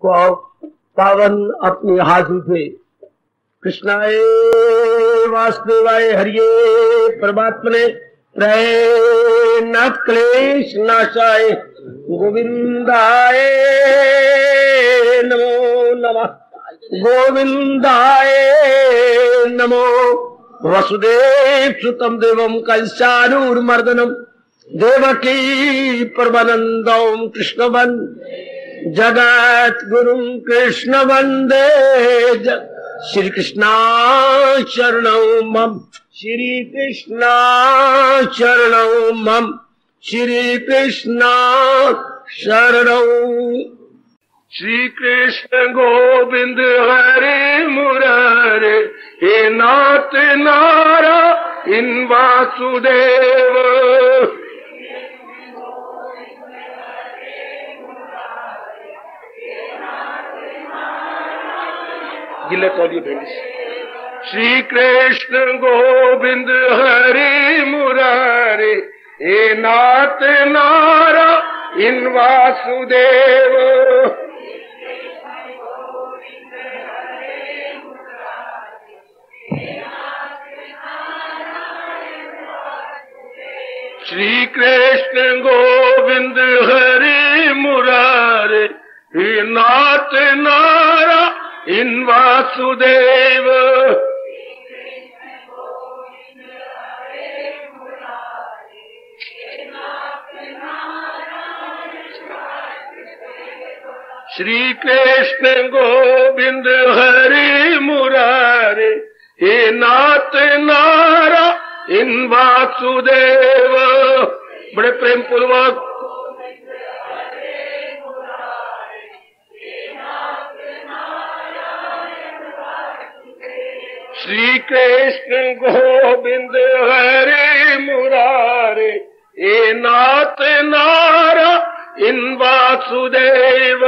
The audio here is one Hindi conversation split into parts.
को पावन अपनी हाथी थे। कृष्णाय वासुदेवाय हरिये परमात्मने नाथ क्लेश नाशाय गोविंदाय नमो नमः। गोविंदाय नमो। वसुदेव सुतम देवम कंसानूरमर्दनम देवकी परमानंदम कृष्ण जगत गुरु कृष्ण वंदे। श्री कृष्णा शरणौ मम। श्री कृष्णा शरणौ मम। श्री कृष्णा शरणौ। श्री कृष्ण गोविंद हरे मुरारे हे नाथ नारायण वासुदेव। श्री कृष्ण गोविंद हरे मुरारे हे नाथ नारायण वासुदेव। श्री कृष्ण गोविंद हरे मुरारे हे नाथ नारायण वासुदेव। श्री कृष्ण गोविंद हरे मुरारे हे नाथ नारायण वासुदेव। बड़े प्रेम पूर्वक श्री कृष्ण गोविंद हरे मुरारे हे नाथ नारायण वासुदेव।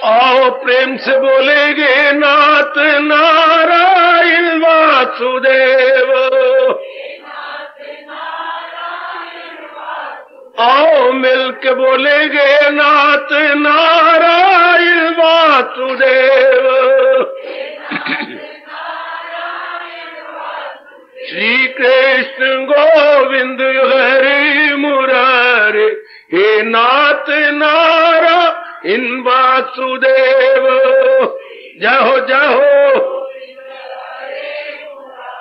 आओ प्रेम से बोलेंगे नाथ नारायण वासुदेव। आओ मिलके बोलेंगे नाथ नारायण वासुदेव। श्री कृष्ण गोविंद हरे मुरारे हे नाथ नारायण वासुदेव। जय हो जय हो।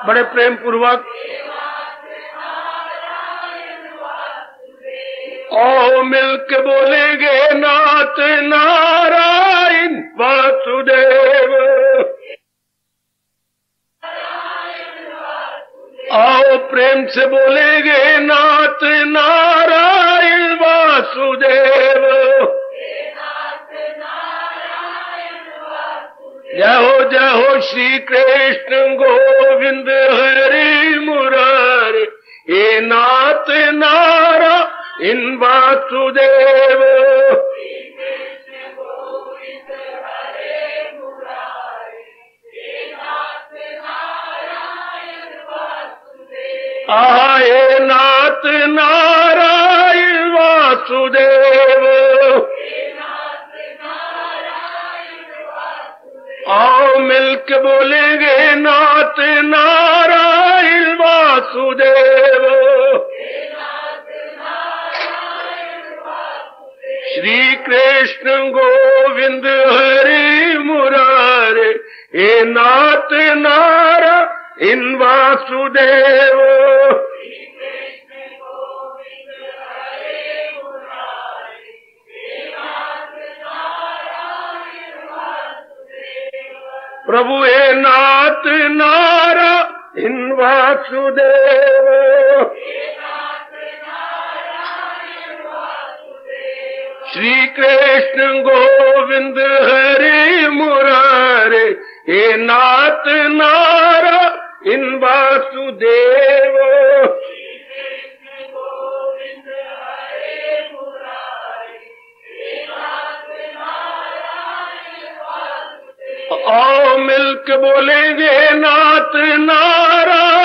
बड़े प्रेम पूर्वक आओ मिलके बोलेंगे नाथ नारायण वासुदेव। आओ प्रेम से बोलेंगे नाथ नारायण वासुदेव। जय हो श्री कृष्ण गोविंद हरे मुरारे हे नाथ नारायण वासुदेव। आए नाथ नारायण वासुदेव। आओ मिलके बोलेंगे नाथ नारायण वासुदेव। श्री कृष्ण गोविंद हरे मुरारे हे नाथ नारायण वासुदेव। प्रभु हे नाथ नारायण वासुदेव। श्री कृष्ण गोविंद हरे मुरारे हे नाथ नारायण वासुदेव। आओ मिलके बोलेंगे नाथ नारायण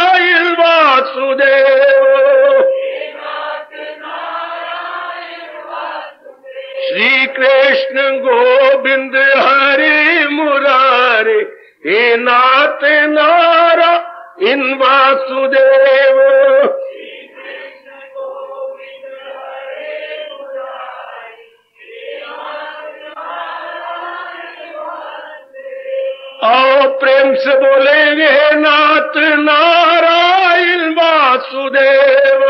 हे नाथ नारायण वासुदेव। आओ प्रेम से बोलेंगे नाथ नारायण वासुदेव।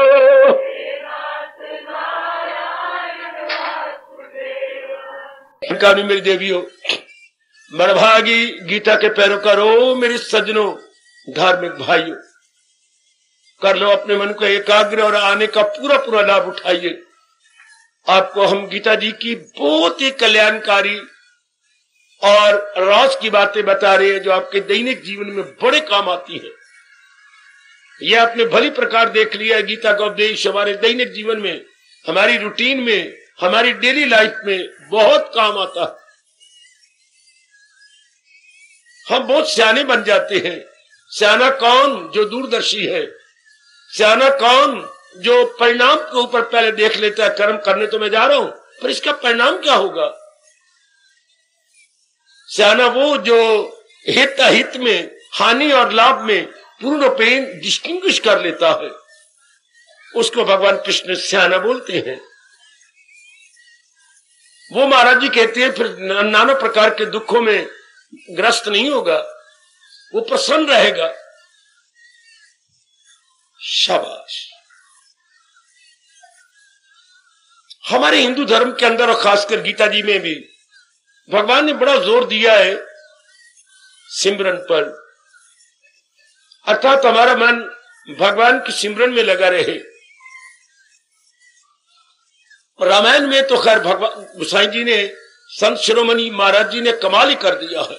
मेरी देवियों, बड़भागी गीता के पैरोकारों, मेरे सज्जनों, धार्मिक भाइयों, कर लो अपने मन को एकाग्र और आने का पूरा पूरा लाभ उठाइए। आपको हम गीता जी की बहुत ही कल्याणकारी और राज की बातें बता रहे हैं जो आपके दैनिक जीवन में बड़े काम आती है। यह आपने भली प्रकार देख लिया, गीता का उपदेश हमारे दैनिक जीवन में, हमारी रूटीन में, हमारी डेली लाइफ में बहुत काम आता है। हम बहुत सियाने बन जाते हैं। सियाना कौन? जो दूरदर्शी है। सियाना कौन? जो परिणाम के ऊपर पहले देख लेता है, कर्म करने तो मैं जा रहा हूं, पर इसका परिणाम क्या होगा। सियाना वो जो हित अहित में, हानि और लाभ में पूर्ण पेन डिस्टिंग्विश कर लेता है, उसको भगवान कृष्ण सियाना बोलते हैं। वो महाराज जी कहते हैं फिर नाना प्रकार के दुखों में ग्रस्त नहीं होगा, वो प्रसन्न रहेगा। शाबाश। हमारे हिंदू धर्म के अंदर और खासकर गीता जी में भी भगवान ने बड़ा जोर दिया है सिमरन पर, अर्थात हमारा मन भगवान की सिमरन में लगा रहे। रामायण में तो खैर भगवान गोसाई जी ने, संत शिरोमणि महाराज जी ने कमाल ही कर दिया है,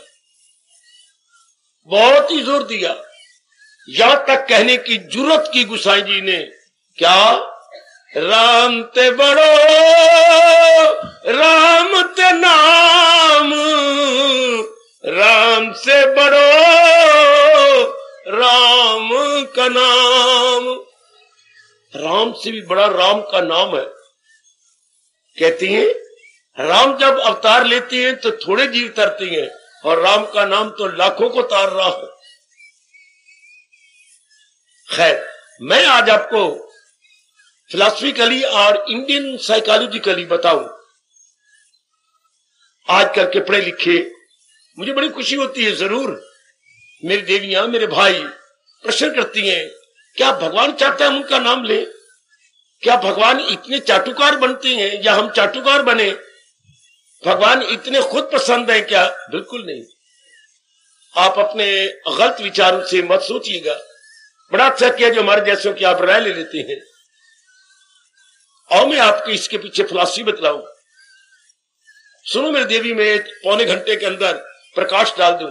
बहुत ही जोर दिया। यहां तक कहने की जरूरत की गोसाई जी ने, क्या राम ते बड़ो राम ते नाम, राम से बड़ो राम का नाम। राम से भी बड़ा राम का नाम है। कहती हैं राम जब अवतार लेते हैं तो थोड़े जीव तरते हैं, और राम का नाम तो लाखों को तार रहा है। खैर, मैं आज आपको फिलॉसफिकली और इंडियन साइकोलॉजिकली बताऊं। आजकल के पढ़े लिखे, मुझे बड़ी खुशी होती है जरूर, मेरी देवियां, मेरे भाई प्रश्न करती हैं, क्या भगवान चाहता है हम उनका नाम लें? क्या भगवान इतने चाटुकार बनते हैं या हम चाटुकार बने? भगवान इतने खुद पसंद है क्या? बिल्कुल नहीं। आप अपने गलत विचारों से मत सोचिएगा। बड़ा अच्छा किया जो हमारे जैसों की आप राय ले लेते हैं। और मैं आपको इसके पीछे फिलॉसफी बतलाऊं। सुनो मेरी देवी, में पौने घंटे के अंदर प्रकाश डाल दूं।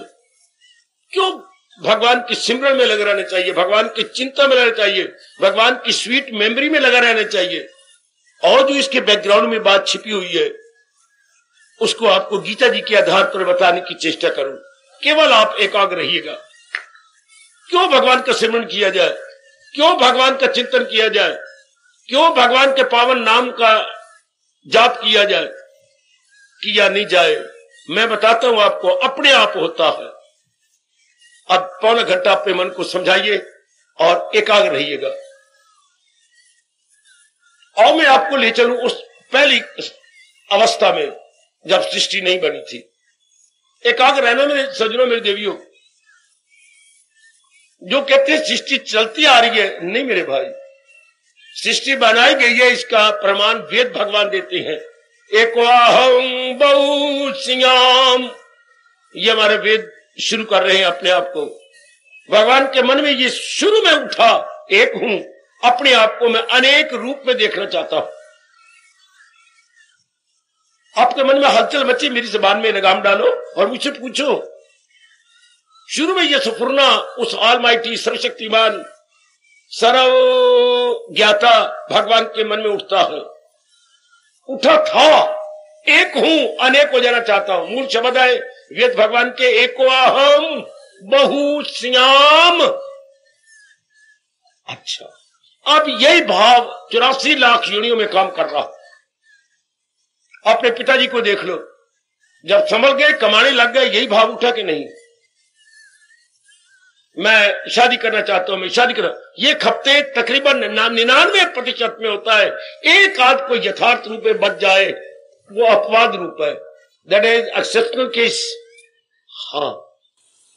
क्यों भगवान की सिमरन में लगा रहना चाहिए, भगवान की चिंता में रहना चाहिए, भगवान की स्वीट मेमोरी में लगा रहना चाहिए। और जो इसके बैकग्राउंड में बात छिपी हुई है उसको आपको गीता जी के आधार पर बताने की चेष्टा करूं। केवल आप एकाग्र रहिएगा। क्यों भगवान का सिमरन किया जाए, क्यों भगवान का चिंतन किया जाए, क्यों भगवान के पावन नाम का जाप किया जाए, किया नहीं जाए, मैं बताता हूं आपको, अपने आप होता है। अब पौना घंटा अपने मन को समझाइए और एकाग्र रहिएगा। और मैं आपको ले चलूं उस पहली अवस्था में जब सृष्टि नहीं बनी थी। एकाग्र रहना मेरे सज्जनों, मेरे देवियों। जो कहते हैं सृष्टि चलती आ रही है, नहीं मेरे भाई, सृष्टि बनाई गई है, इसका प्रमाण वेद भगवान देते हैं। एकोहम बहु सियाम, ये हमारे वेद शुरू कर रहे हैं अपने आप को। भगवान के मन में ये शुरू में उठा, एक हूं, अपने आप को मैं अनेक रूप में देखना चाहता हूं। आपके मन में हलचल मची, मेरी जुबान में लगाम डालो और मुझसे पूछो। शुरू में यह सफुरना उस ऑलमाइटी सर्वशक्तिमान सर्व ज्ञाता भगवान के मन में उठता है, उठा था। एक हूं, अनेक हो जाना चाहता हूं। मूल शब्द है वेद भगवान के, एकोहम बहु श्याम। अच्छा, अब यही भाव 84 लाख योनियों में काम कर रहा। अपने पिताजी को देख लो, जब संभल गए, कमाने लग गए, यही भाव उठा कि नहीं? मैं शादी करना चाहता हूं, मैं शादी करना, ये खपते तकरीबन 99% में होता है। एक आध कोई यथार्थ रूप में बच जाए वो अपवाद रूप है, दैट इज एक्सेप्शनल केस। हाँ,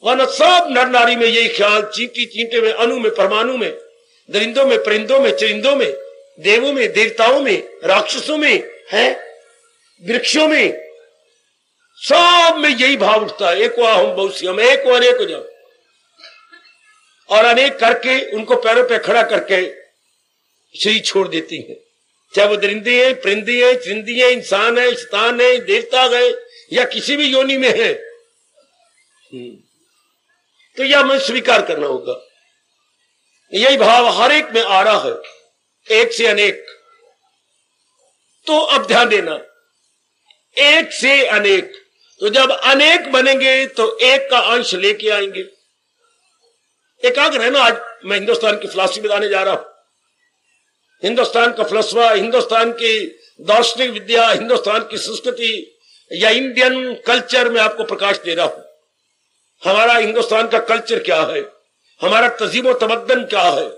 वरना सब नर नारी में यही ख्याल, चींटी चींटे में, अणु में, परमाणु में, दरिंदों में, परिंदों में, चरिंदों में, देवों में, देवताओं में, राक्षसों में है, वृक्षों में, सब में यही भाव उठता है, एको हम बहुसी हम, एक और एक हो जाओ, और अनेक करके उनको पैरों पे खड़ा करके शरीर छोड़ देती हैं। चाहे वो दरिंदे हैं, परिंदे हैं, चिंदी हैं, इंसान है, शैतान है, देवता गए या किसी भी योनि में है, तो यह हमें स्वीकार करना होगा। यही भाव हर एक में आ रहा है, एक से अनेक। तो अब ध्यान देना, एक से अनेक, तो जब अनेक बनेंगे तो एक का अंश लेके आएंगे। एकाग्र है ना। आज मैं हिंदुस्तान की फिलॉसफी बताने जा रहा हूं, हिंदुस्तान का फलसफा, हिंदुस्तान की दार्शनिक विद्या, हिंदुस्तान की संस्कृति या इंडियन कल्चर में आपको प्रकाश दे रहा हूं। हमारा हिंदुस्तान का कल्चर क्या है, हमारा तजीब तमद्दन क्या है,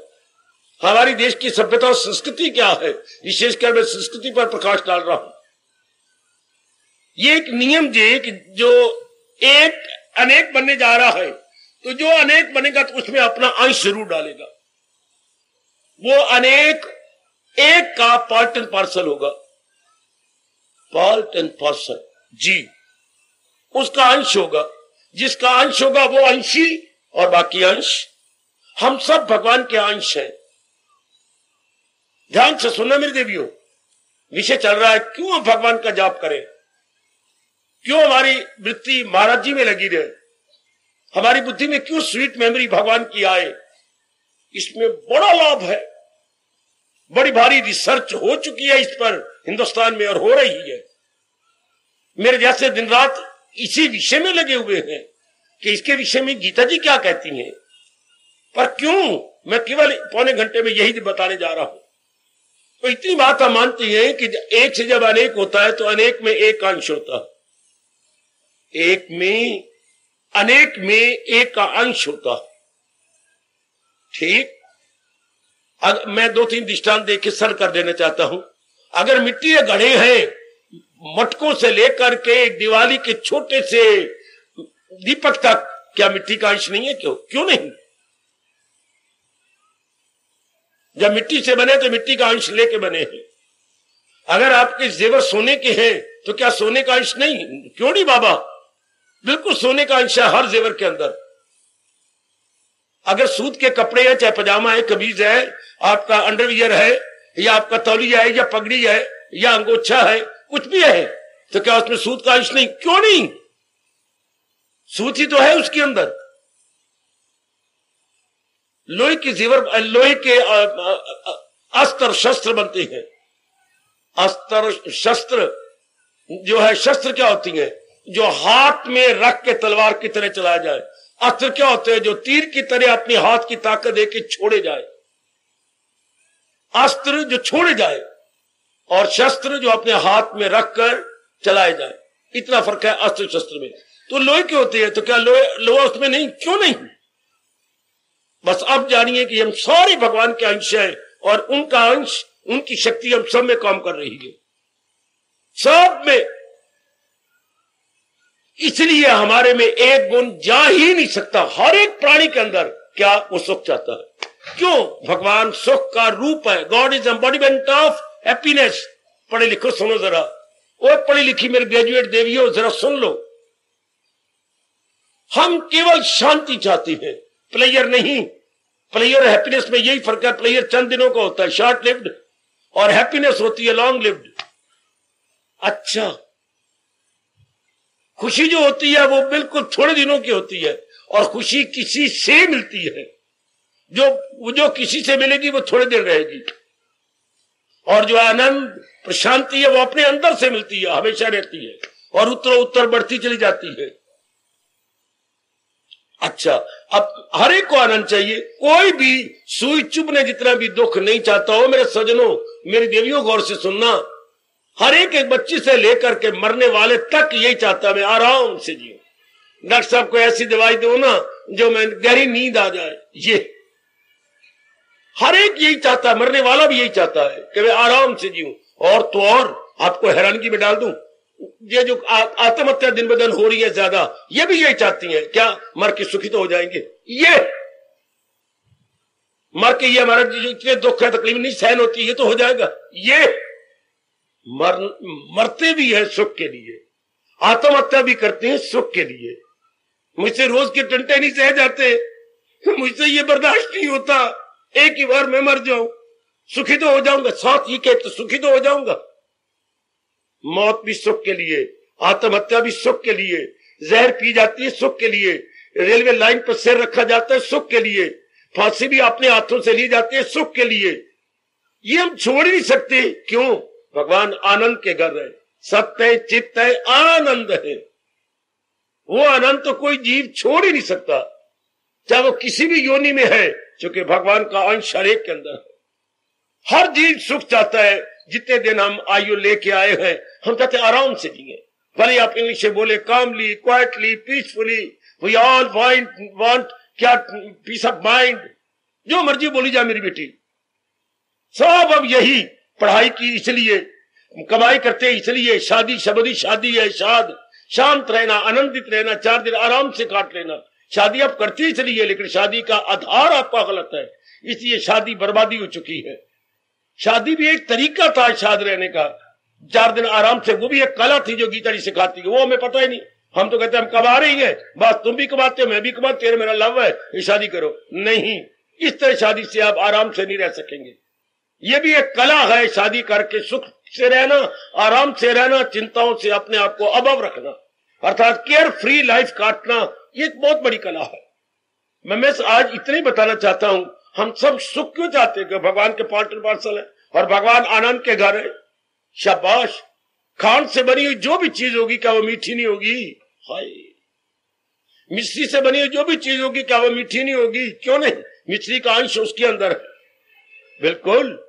हमारी देश की सभ्यता और संस्कृति क्या है, विशेषकर मैं संस्कृति पर प्रकाश डाल रहा हूं। ये एक नियम जे कि जो एक अनेक बनने जा रहा है, तो जो अनेक बनेगा तो उसमें अपना अंश जरूर डालेगा। वो अनेक एक का पार्ट एंड पार्सल होगा, पार्ट एंड पार्सल जी, उसका अंश होगा। जिसका अंश होगा वो अंशी, और बाकी अंश, हम सब भगवान के अंश हैं। ध्यान से सुनना मेरे देवियों, विषय चल रहा है क्यों हम भगवान का जाप करें, क्यों हमारी वृत्ति महाराज जी में लगी रहे, हमारी बुद्धि में क्यों स्वीट मेमोरी भगवान की आए। इसमें बड़ा लाभ है, बड़ी भारी रिसर्च हो चुकी है इस पर हिंदुस्तान में और हो रही है। मेरे जैसे दिन रात इसी विषय में लगे हुए हैं कि इसके विषय में गीता जी क्या कहती हैं। पर क्यों, मैं केवल पौने घंटे में यही बताने जा रहा हूं। तो इतनी बात हम मानती हैं कि एक से जब अनेक होता है तो अनेक में एक अंश होता है, एक में अनेक में एक का अंश होता है। ठीक, मैं 2-3 दृष्टांत देके सरल कर देना चाहता हूं। अगर मिट्टी के घड़े हैं, मटकों से लेकर के दिवाली के छोटे से दीपक तक, क्या मिट्टी का अंश नहीं है? क्यों नहीं? जब मिट्टी से बने तो मिट्टी का अंश लेके बने हैं। अगर आपके जेवर सोने के हैं तो क्या सोने का अंश नहीं? क्यों नहीं बाबा, बिल्कुल सोने का अंश है हर जेवर के अंदर। अगर सूत के कपड़े हैं, चाहे पजामा है, कमीज है, आपका अंडरवियर है, या आपका तौलिया है, या पगड़ी है, या अंगोछा है, कुछ भी है, तो क्या उसमें सूत का अंश नहीं? क्यों नहीं? सूत ही तो है उसके अंदर। लोहे की जेवर, लोहे के अस्त्र शस्त्र बनते हैं। अस्त्र शस्त्र जो है, शस्त्र क्या होती है? जो हाथ में रख के तलवार की तरह चलाया जाए। अस्त्र क्या होते हैं? जो तीर की तरह अपने हाथ की ताकत देके छोड़े जाए। अस्त्र जो छोड़े जाए और शस्त्र जो अपने हाथ में रखकर चलाए जाए, इतना फर्क है अस्त्र शस्त्र में। तो लोहे के होते हैं, तो क्या लोहा उसमें नहीं? क्यों नहीं? बस अब जानिए कि हम सारे भगवान के अंश हैं और उनका अंश, उनकी शक्ति हम सब में काम कर रही है, सब में। इसलिए हमारे में एक गुण जा ही नहीं सकता। हर एक प्राणी के अंदर क्या वो सुख चाहता है। क्यों? भगवान सुख का रूप है। God is embodiment of happiness. पढ़े लिखो, सुनो जरा, और पढ़ी लिखी मेरे ग्रेजुएट देवियों जरा सुन लो। हम केवल शांति चाहते हैं, प्लेयर नहीं। प्लेयर हैप्पीनेस में यही फर्क है, प्लेयर चंद दिनों का होता है, शॉर्ट लिव्ड, और हैप्पीनेस होती है लॉन्ग लिव्ड। अच्छा, खुशी जो होती है वो बिल्कुल थोड़े दिनों की होती है, और खुशी किसी से मिलती है। जो किसी से मिलेगी वो थोड़े दिन रहेगी, और जो आनंद प्रशांति है वो अपने अंदर से मिलती है, हमेशा रहती है, और उत्तर बढ़ती चली जाती है। अच्छा, अब हर एक को आनंद चाहिए। कोई भी सुई चुभने जितना भी दुख नहीं चाहता हो मेरे सजनों, मेरी देवियों, गौर से सुनना। हर एक बच्ची से लेकर के मरने वाले तक यही चाहता है, मैं आराम से जियो, डॉक्टर साहब को ऐसी दवाई दो ना जो मैं गहरी नींद आ जाए। ये हर एक यही चाहता है, मरने वाला भी यही चाहता है कि मैं आराम से जीऊं। और तो और आपको हैरानगी में डाल दूं, ये जो आत्महत्या दिन ब दिन हो रही है ज्यादा, ये भी यही चाहती हैं क्या मर के सुखी तो हो जाएंगे। ये मर के ये हमारा जो इतने दुख है तकलीफ नहीं सहन होती, ये तो हो जाएगा। ये मरते भी है सुख के लिए, आत्महत्या भी करते हैं सुख के लिए। मुझसे रोज के टंटे नहीं सह जाते, मुझसे ये बर्दाश्त नहीं होता, एक ही बार मैं मर जाऊं, सुखी तो हो जाऊंगा। साथ ही कहते सुखी तो हो जाऊंगा। मौत भी सुख के लिए, आत्महत्या भी सुख के लिए, जहर पी जाती है सुख के लिए, रेलवे लाइन पर सिर रखा जाता है सुख के लिए, फांसी भी अपने हाथों से ली जाती है सुख के लिए। ये हम छोड़ ही नहीं सकते। क्यों? भगवान आनंद के घर है, सत्य चित्त है, आनंद है। वो आनंद तो कोई जीव छोड़ ही नहीं सकता, चाहे वो किसी भी योनि में है, क्योंकि भगवान का अंश हर एक के अंदर है। हर जीव सुख चाहता है। जितने दिन हम आयु लेके आए हैं, हम चाहते आराम से जिए। भले आप इंग्लिश में बोले calmly, quietly, peacefully, we all want क्या पीस ऑफ माइंड, जो मर्जी बोली जाए मेरी बेटी। सब अब यही पढ़ाई की इसलिए, कमाई करते इसलिए, शादी शबदी शादी है, शांत रहना, आनंदित रहना, 4 दिन आराम से काट लेना। शादी आप करती इसलिए, लेकिन शादी का आधार आपका गलत है, इसलिए शादी बर्बादी हो चुकी है। शादी भी एक तरीका था शाद रहने का, 4 दिन आराम से, वो भी एक कला थी जो गीता जी सिखाती है। वो हमें पता ही नहीं, हम तो कहते हैं हम कमा रही हैं, बस तुम भी कमाते हो मैं भी कमाती, तेरे मेरा लव है, ये शादी करो। नहीं, इस तरह शादी से आप आराम से नहीं रह सकेंगे। ये भी एक कला है, शादी करके सुख से रहना, आराम से रहना, चिंताओं से अपने आप को अबव रखना, अर्थात केयर फ्री लाइफ काटना, ये एक बहुत बड़ी कला है। मैं आज इतना ही बताना चाहता हूं, हम सब सुख क्यों चाहते हैं? भगवान के पार्ट एंड पार्सल है और भगवान आनंद के घर है। शाबाश, खांड से बनी हुई जो भी चीज होगी क्या वो मीठी नहीं होगी? हाय, मिश्री से बनी हुई जो भी चीज होगी क्या वो मीठी नहीं होगी? क्यों नहीं, मिश्री का अंश उसके अंदर है। बिल्कुल,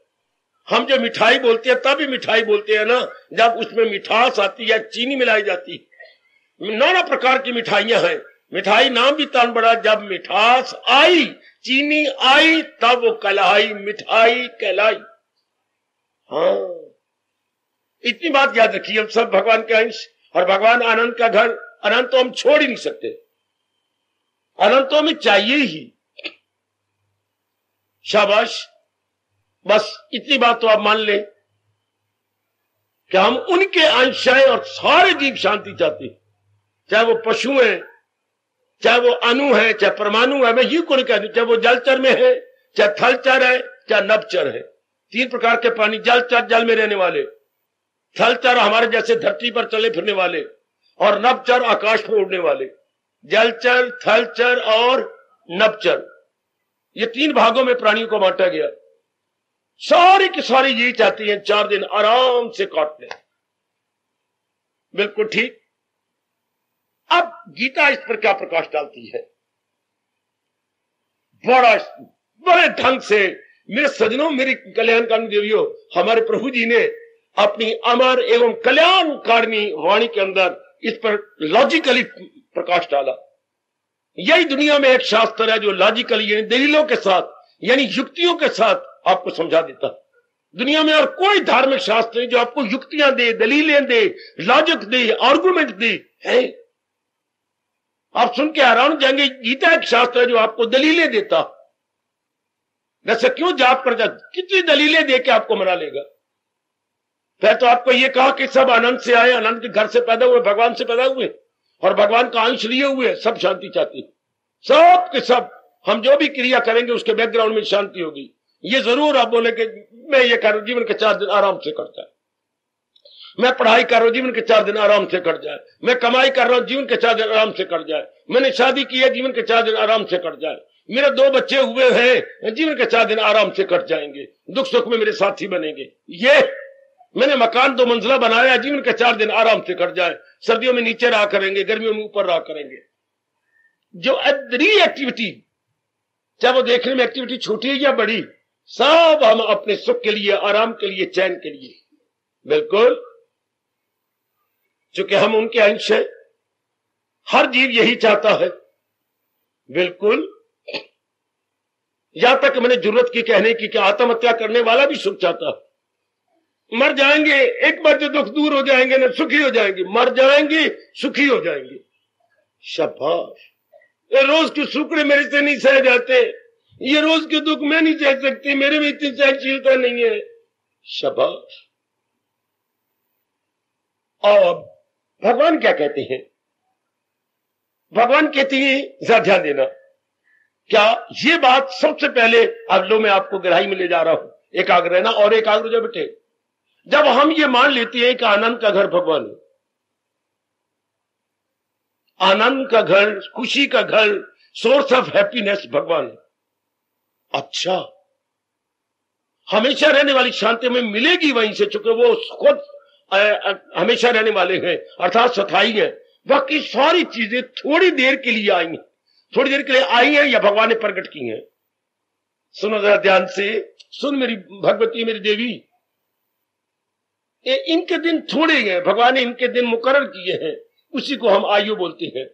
हम जो मिठाई बोलते हैं तभी मिठाई बोलते हैं ना जब उसमें मिठास आती है, चीनी मिलाई जाती है। नाना प्रकार की मिठाइयां हैं, मिठाई नाम भी तान बड़ा, जब मिठास आई, चीनी आई, तब वो कहलाई मिठाई कहलाई। हाँ, इतनी बात याद रखिए, हम सब भगवान के अंश और भगवान आनंद का घर। आनंद तो हम छोड़ ही नहीं सकते, आनंद तो हमें चाहिए ही। शाबाश, बस इतनी बात तो आप मान लें कि हम उनके अंश हैं और सारे जीव शांति चाहते हैं, चाहे वो पशु है, चाहे वो अणु है, चाहे परमाणु है। मैं ये को नहीं कहती, चाहे वो जलचर में है, चाहे थलचर है, चाहे नभचर है। 3 प्रकार के प्राणी, जलचर जल में रहने वाले, थलचर हमारे जैसे धरती पर चले फिरने वाले, और नभचर आकाश में उड़ने वाले। जलचर, थलचर और नभचर, ये 3 भागों में प्राणियों को बांटा गया। सारी की सारी यही चाहती हैं 4 दिन आराम से काट लें। बिल्कुल ठीक। अब गीता इस पर क्या प्रकाश डालती है? बड़े ढंग से मेरे सजनों, मेरी कल्याणकारिणी देवियों, हमारे प्रभु जी ने अपनी अमर एवं कल्याणकारिणी वाणी के अंदर इस पर लॉजिकली प्रकाश डाला। यही दुनिया में एक शास्त्र है जो लॉजिकली यानी दलीलों के साथ, यानी युक्तियों के साथ आपको समझा देता। दुनिया में और कोई धार्मिक शास्त्र नहीं जो आपको युक्तियां दे, दलीलें दे, लॉजिक दे, आर्गुमेंट दे है। आप सुन के हैरान हो जाएंगे, गीता एक शास्त्र है जो आपको दलीलें देता। वैसे क्यों जाप कर जा, कितनी दलीलें दे के आपको मना लेगा? फिर तो आपको यह कहा कि सब आनंद से आए, आनंद के घर से पैदा हुए, भगवान से पैदा हुए और भगवान का अंश लिए हुए, सब शांति चाहती। सब के सब हम जो भी क्रिया करेंगे उसके बैकग्राउंड में शांति होगी। ये जरूर आप बोले कि मैं ये कर रहा हूं, जीवन के 4 दिन आराम से कट जाए, मैं पढ़ाई कर रहा हूं, जीवन के 4 दिन आराम से कट जाए, मैं कमाई कर रहा हूं, जीवन के 4 दिन आराम से कट जाए, मैंने शादी की है, जीवन के 4 दिन आराम से कट जाए, मेरे 2 बच्चे हुए हैं, जीवन के 4 दिन आराम से कट जाएंगे, दुख सुख में मेरे साथी बनेंगे। ये मैंने मकान 2 मंजिला बनाया, जीवन के 4 दिन आराम से कट जाए, सर्दियों में नीचे रहा करेंगे, गर्मियों में ऊपर रहा करेंगे। जो एक्टिविटी, चाहे वो देखने में एक्टिविटी छोटी है या बड़ी, सब हम अपने सुख के लिए, आराम के लिए, चैन के लिए। बिल्कुल, चूंकि हम उनके अंश हैं, हर जीव यही चाहता है, बिल्कुल। यहां तक मैंने जरूरत की कहने की कि आत्महत्या करने वाला भी सुख चाहता है। मर जाएंगे, एक बार जो दुख दूर हो जाएंगे ना, सुखी हो जाएंगे। मर जाएंगे, सुखी हो जाएंगे। शाबाश। ये रोज के सुकड़े मेरे से नहीं सह जाते, ये रोज के दुख मैं नहीं सह सकती, मेरे में इतनी सहनशीलता नहीं है। शाबाश। और भगवान क्या कहते हैं? भगवान कहते हैं, जरा ध्यान देना, क्या ये बात सबसे पहले, अब लो मैं आपको गहराई में ले जा रहा हूं, एकाग्र रहना और एकाग्र जो बेटे, जब हम ये मान लेते हैं कि आनंद का घर भगवान है, आनंद का घर, खुशी का घर, सोर्स ऑफ हैप्पीनेस भगवान है। अच्छा, हमेशा रहने वाली शांति में मिलेगी वहीं से, चूंकि वो खुद हमेशा रहने वाले हैं, अर्थात सथाई है। बाकी सारी चीजें थोड़ी देर के लिए आई हैं, थोड़ी देर के लिए आई हैं या भगवान ने प्रकट की हैं। सुनो जरा ध्यान से, सुन मेरी भगवती, मेरी देवी, इनके दिन थोड़े हैं, भगवान ने इनके दिन मुकर्रर किए हैं, उसी को हम आयु बोलते हैं।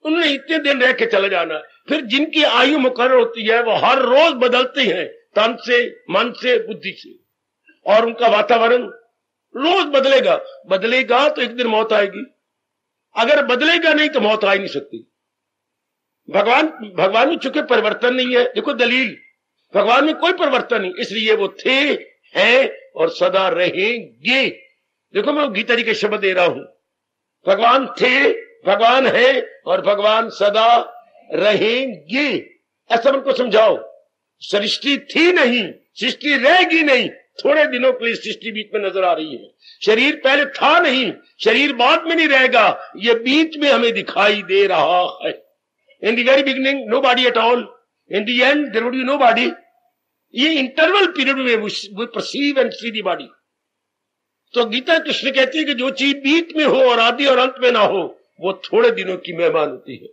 उन्होंने इतने दिन रह के चले जाना। फिर जिनकी आयु मुकर्रर होती है वो हर रोज बदलते हैं, तन से, मन से, बुद्धि से, और उनका वातावरण रोज बदलेगा। बदलेगा तो एक दिन मौत आएगी, अगर बदलेगा नहीं तो मौत आ ही नहीं सकती। भगवान में चूंकि परिवर्तन नहीं है, देखो दलील, भगवान में कोई परिवर्तन नहीं, इसलिए वो थे, हैं और सदा रहेंगे। देखो मैं गीता जी के शब्द दे रहा हूं, भगवान थे, भगवान है और भगवान सदा रहेंगे। ऐसा उनको समझाओ। सृष्टि थी नहीं, सृष्टि रहेगी नहीं, थोड़े दिनों के लिए सृष्टि बीच में नजर आ रही है। शरीर पहले था नहीं, शरीर बाद में नहीं रहेगा, ये बीच में हमें दिखाई दे रहा है। In the very beginning no body at all, in the end there would be no body. ये इंटरवल पीरियड में we perceive and see the body. तो गीता कृष्ण कहती है कि जो चीज बीच में हो और आदि और अंत में ना हो, वो थोड़े दिनों की मेहमान होती है।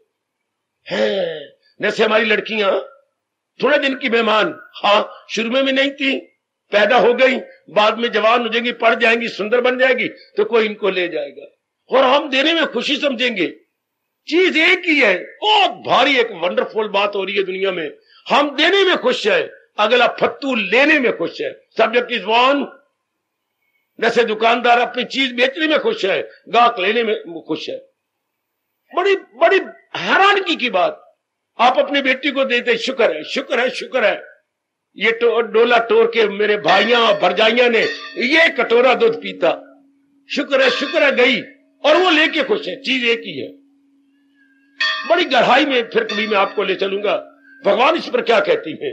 जैसे हमारी लड़कियां थोड़े दिन की मेहमान, हाँ शुरू में भी नहीं थी, पैदा हो गई, बाद में जवान हो जाएंगी, पढ़ जाएंगी, सुंदर बन जाएगी, तो कोई इनको ले जाएगा और हम देने में खुशी समझेंगे। चीज एक ही है, बहुत भारी एक वंडरफुल बात हो रही है दुनिया में। हम देने में खुश है, अगला फत्तू लेने में खुश है। Subject is one. जैसे दुकानदार अपनी चीज बेचने में खुश है, गाहक लेने में खुश है। बड़ी बड़ी हैरानगी की बात, आप अपनी बेटी को देते, शुक्र है, शुक्र है, शुक्र है, ये डोला टोर के मेरे भाइयां भरजाइयां ने ये कटोरा दूध पीता, शुक्र है गई, और वो लेके खुश है। चीज एक ही है। बड़ी गहराई में फिर कभी मैं आपको ले चलूंगा। भगवान इस पर क्या कहती है?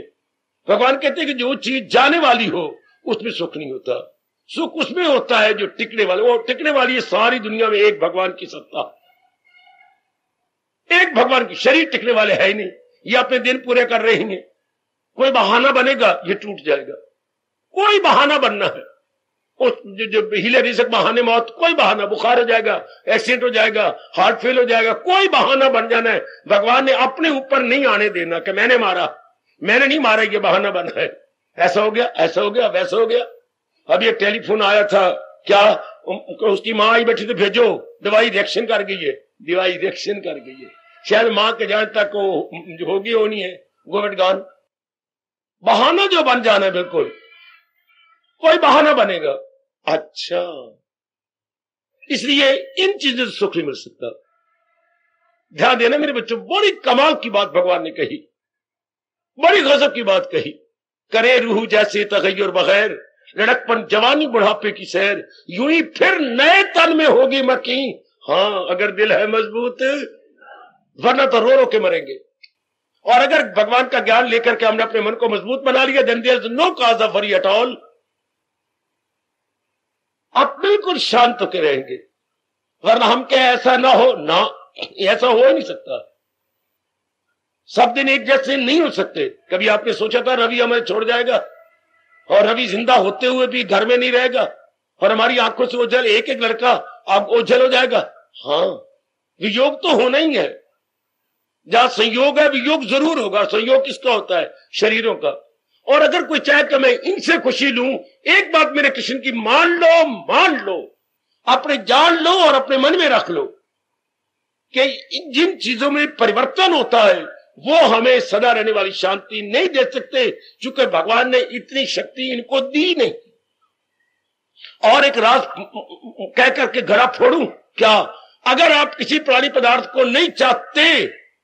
भगवान कहते हैं कि जो चीज जाने वाली हो उसमें सुख नहीं होता, सुख उसमें होता है जो टिकने वाले। वो टिकने वाली है सारी दुनिया में एक भगवान की सत्ता, एक भगवान की। शरीर टिकने वाले है ही नहीं, ये अपने दिन पूरे कर रहे हैं। कोई बहाना बनेगा ये टूट जाएगा, कोई बहाना बनना है, उस जो हिले नहीं सकता बहाने मौत, कोई बहाना, बुखार हो जाएगा, एक्सीडेंट हो जाएगा, हार्ट फेल हो जाएगा, कोई बहाना बन जाना है। भगवान ने अपने ऊपर नहीं आने देना कि मैंने मारा, मैंने नहीं मारा, ये बहाना बना है, ऐसा हो गया, ऐसा हो गया, वैसा हो गया। अब ये टेलीफोन आया था, क्या उसकी माँ आई बैठी, तो भेजो, दवाई रिएक्शन कर गई है, दवाई रिएक्शन कर गई है, शायद माँ के जान तक होगी होनी है, गोविड गान। बहाना जो बन जाना है, बिल्कुल कोई बहाना बनेगा। अच्छा, इसलिए इन चीजों से सुख नहीं मिल सकता। ध्यान देना मेरे बच्चों, बड़ी कमाल की बात भगवान ने कही, बड़ी गजब की बात कही। करे रूह जैसे तगय्युर बगैर, लड़कपन जवानी बुढ़ापे की सैर, यूं ही फिर नए तन में होगी मकी। हाँ अगर दिल है मजबूत, वरना तो रो रो के मरेंगे। और अगर भगवान का ज्ञान लेकर के हमने अपने मन को मजबूत बना लिया, then there is no cause of worry at all. आप बिल्कुल शांत होकर रहेंगे, वरना हम क्या ऐसा ना हो, ना ऐसा हो ही नहीं सकता। सब दिन एक जैसे नहीं हो सकते। कभी आपने सोचा था रवि हमें छोड़ जाएगा, और रवि जिंदा होते हुए भी घर में नहीं रहेगा, और हमारी आंखों से ओझल, एक एक लड़का आप ओझल हो जाएगा। हाँ, वियोग तो होना ही है। जहां संयोग है वियोग जरूर होगा। संयोग किसका होता है? शरीरों का। और अगर कोई चाहे कि मैं इनसे खुशी लूं, एक बात मेरे कृष्ण की मान लो, मान लो, अपने जान लो और अपने मन में रख लो, कि जिन चीजों में परिवर्तन होता है वो हमें सदा रहने वाली शांति नहीं दे सकते, क्योंकि भगवान ने इतनी शक्ति इनको दी नहीं। और एक राज कह करके घड़ा फोड़ूं क्या, अगर आप किसी प्राणी पदार्थ को नहीं चाहते,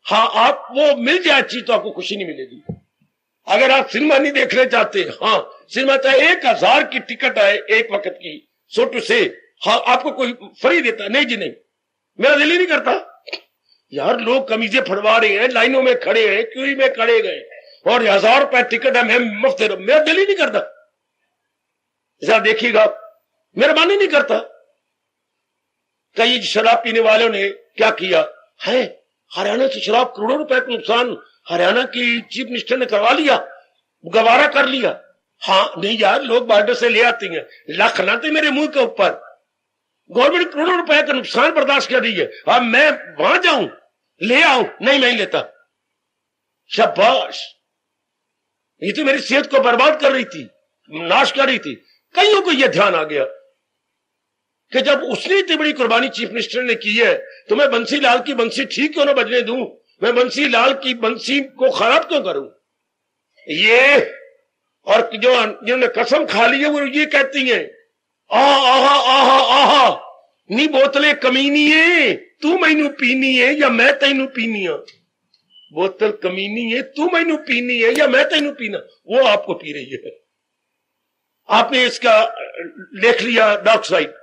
हाँ आप वो मिल जाए चीज तो आपको खुशी नहीं मिलेगी। अगर आप सिनेमा नहीं देखना चाहते, हाँ सिनेमा चाहे 1000 की टिकट आए एक वक्त की, सो टू से, हाँ आपको कोई फ्री देता नहीं जी नहीं, मेरा दिल ही नहीं करता यार। लोग कमीजें फड़वा रहे हैं, लाइनों में खड़े हैं, क्यों में खड़े गए, और 1000 रुपए टिकट है, मैं मुफ्त दे रहा हूं, मेरा दिल ही नहीं करता। जरा देखिएगा, मेरा मन ही नहीं करता। कई शराब पीने वालों ने क्या किया है, हरियाणा से शराब करोड़ों रुपए का नुकसान हरियाणा की चीफ मिनिस्टर ने करवा लिया, गवारा कर लिया। हाँ नहीं यार, लोग बॉर्डर से ले आती हैं, लाख लाते मेरे मुंह के ऊपर, गवर्नमेंट करोड़ों रुपए का नुकसान बर्दाश्त कर रही है, अब मैं वहां जाऊं ले आऊं, नहीं मैं लेता। शाबाश, ये तो मेरी सेहत को बर्बाद कर रही थी, नाश कर रही थी। कईयों को यह ध्यान आ गया कि जब उसने इतनी बड़ी कुर्बानी चीफ मिनिस्टर ने की है, तो मैं बंसी लाल की बंसी ठीक क्यों ना बजने दूं, मैं बंसी लाल की बंसी को खराब क्यों करूं। ये और जो जिन्होंने कसम खा ली है वो ये कहती हैं, आहा आहा आहा नी बोतलें कमीनी है, तू मैनू पीनी है या मैं तैनू पीनी है। बोतल कमीनी है, तू मैनू पीनी है या मैं तैनू पीना, वो आपको पी रही है। आपने इसका देख लिया डार्क साइड।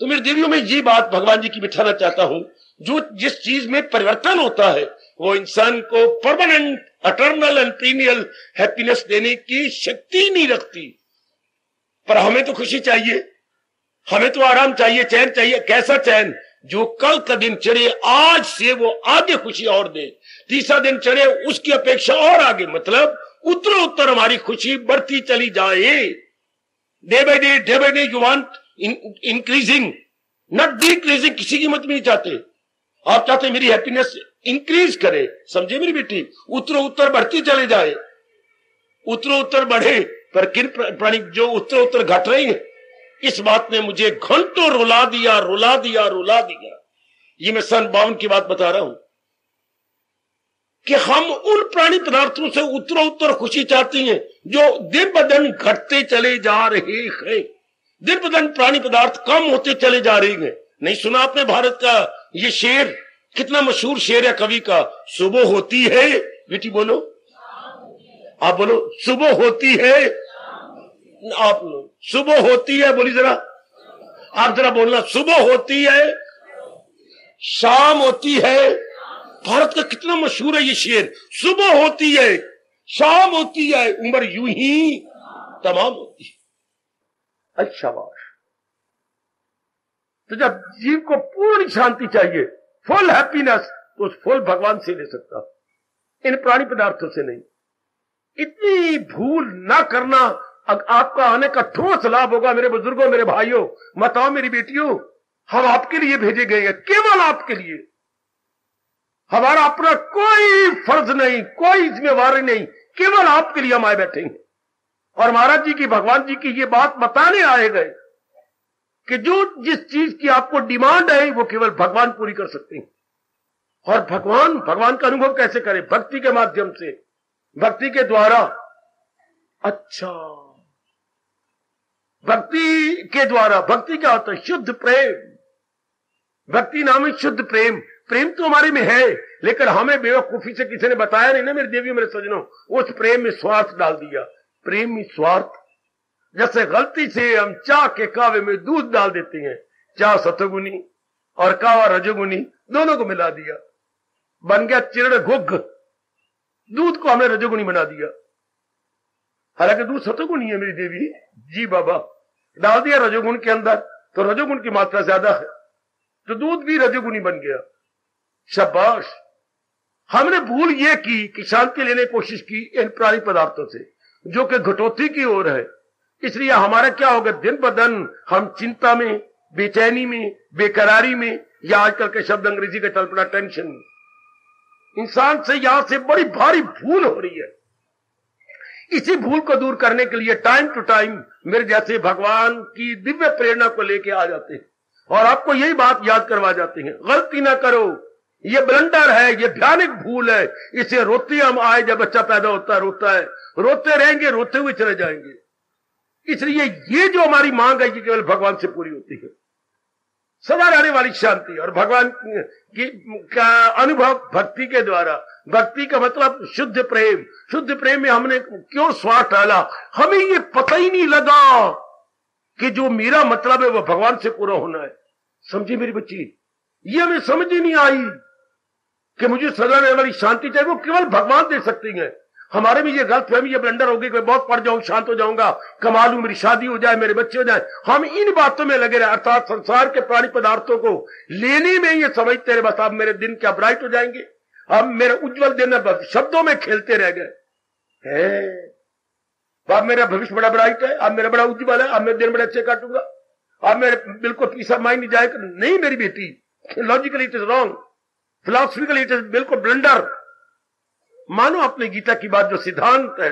तो मेरे देवियों में ये बात भगवान जी की बिठाना चाहता हूं, जो जिस चीज में परिवर्तन होता है वो इंसान को permanent eternal and pineal happiness देने की शक्ति नहीं रखती। पर हमें तो खुशी चाहिए, हमें तो आराम चाहिए, चैन चाहिए। कैसा चैन, जो कल का दिन चढ़े आज से वो आगे खुशी और दे, तीसरा दिन चढ़े उसकी अपेक्षा और आगे, मतलब उत्तर उत्तर हमारी खुशी बढ़ती चली जाए। Day by day you want increasing not decreasing. किसी कीमत में नहीं चाहते, आप चाहते मेरी हैप्पीनेस इंक्रीज करे। समझे मेरी बेटी, उत्तर उत्तर बढ़ती चले जाए, उत्तर उत्तर बढ़े। पर किन प्राणी जो उत्तर उत्तर घट रही है, इस बात ने मुझे घंटों रुला दिया रुला दिया रुला दिया। ये मैं सन 52 की बात बता रहा हूं कि हम उन प्राणी पदार्थों से उत्तर उत्तर खुशी चाहती हैं जो दिन ब दिन घटते चले जा रहे हैं। दिन ब दिन प्राणी पदार्थ कम होते चले जा रहे हैं। नहीं सुना आपने भारत का ये शेर, कितना मशहूर शेर है कवि का, सुबह होती है, बेटी बोलो, आप बोलो, सुबह होती है, आप सुबह होती है, बोली जरा, आप जरा बोलना, सुबह होती है शाम होती है। भारत का कितना मशहूर है ये शेर, सुबह होती है शाम होती है, उम्र यूं ही तमाम होती है। अच्छा बात, तो जब जीव को पूर्ण शांति चाहिए, फुल हैप्पीनेस, तो उस फुल भगवान से ले सकता, इन प्राणी पदार्थों से नहीं। इतनी भूल ना करना, आपका आने का ठोस लाभ होगा। मेरे बुजुर्गों, मेरे भाइयों, माताओं, मेरी बेटियों, हम आपके लिए भेजे गए हैं, केवल आपके लिए। हमारा अपना कोई फर्ज नहीं, कोई जिम्मेवारी नहीं, केवल आपके लिए हम आए बैठेंगे। और महाराज जी की, भगवान जी की ये बात बताने आए गए कि जो जिस चीज की आपको डिमांड है वो केवल भगवान पूरी कर सकते हैं। और भगवान का अनुभव कैसे करें? भक्ति के माध्यम से, भक्ति के द्वारा। अच्छा, भक्ति के द्वारा, भक्ति क्या होता है? शुद्ध प्रेम। भक्ति नाम है शुद्ध प्रेम। प्रेम तो हमारे में है, लेकिन हमें बेवकूफी से किसी ने बताया नहीं ना मेरे देवियों, मेरे सजनों, उस प्रेम में स्वार्थ डाल दिया। प्रेम में स्वार्थ, जैसे गलती से हम चाह के कावे में दूध डाल देते हैं, चाह सतगुनी और कावा रजोगुनी दोनों को मिला दिया, बन गया चिरड़ गुग्ग। दूध को हमने रजोगुनी बना दिया, हालांकि दूध सतगुनी है मेरी देवी जी बाबा। डाल दिया रजोगुण के अंदर, तो रजोगुण की मात्रा ज्यादा है, तो दूध भी रजोगुनी बन गया। शाबाश। हमने भूल ये की कि शांति लेने की कोशिश की इन प्राणी पदार्थों से, जो कि घटोती की ओर है। इसलिए हमारा क्या होगा, दिन ब दिन हम चिंता में, बेचैनी में, बेकरारी में, या आजकल के शब्द अंग्रेजी का चल पड़ा टेंशन, इंसान से यहां से बड़ी भारी भूल हो रही है। इसी भूल को दूर करने के लिए टाइम टू टाइम मेरे जैसे भगवान की दिव्य प्रेरणा को लेके आ जाते हैं और आपको यही बात याद करवा जाते हैं, गलती ना करो, ये ब्लंडर है, ये भयानक भूल है, इसे रोते हम आए, जब बच्चा पैदा होता है रोता है, रोते रहेंगे, रोते हुए चले जाएंगे। इसलिए ये जो हमारी मांग है ये केवल भगवान से पूरी होती है, सदा रहने वाली शांति और भगवान की का अनुभव भक्ति के द्वारा। भक्ति का मतलब शुद्ध प्रेम। शुद्ध प्रेम में हमने क्यों स्वार्थ डाला, हमें ये पता ही नहीं लगा कि जो मेरा मतलब है वो भगवान से पूरा होना है। समझी मेरी बच्ची, ये हमें समझ ही नहीं आई कि मुझे सदा रहने वाली शांति चाहिए, वो केवल भगवान दे सकती हैं। हमारे में ये गलतफहमी, ये ब्लंडर होगी कि बहुत पढ़ जाऊं, शांत हो जाऊंगा, कमा लूं, मेरी शादी हो जाए, मेरे बच्चे हो जाए। हम इन बातों में लगे रहे, अर्थात संसार के प्राणी पदार्थों को लेने में ये समझते रहे बस अब मेरे दिन क्या ब्राइट हो जाएंगे, अब मेरा उज्जवल दिन, शब्दों में खेलते रह गए। अब मेरा भविष्य बड़ा ब्राइट है, अब मेरा बड़ा उज्जवल है, अब मैं दिन बड़े अच्छे काटूंगा, अब मेरे बिल्कुल पीस ऑफ माइंड नहीं जाएगा। नहीं मेरी बेटी, logically it is wrong, philosophically it is बिल्कुल ब्लंडर। मानो अपने गीता की बात, जो सिद्धांत है,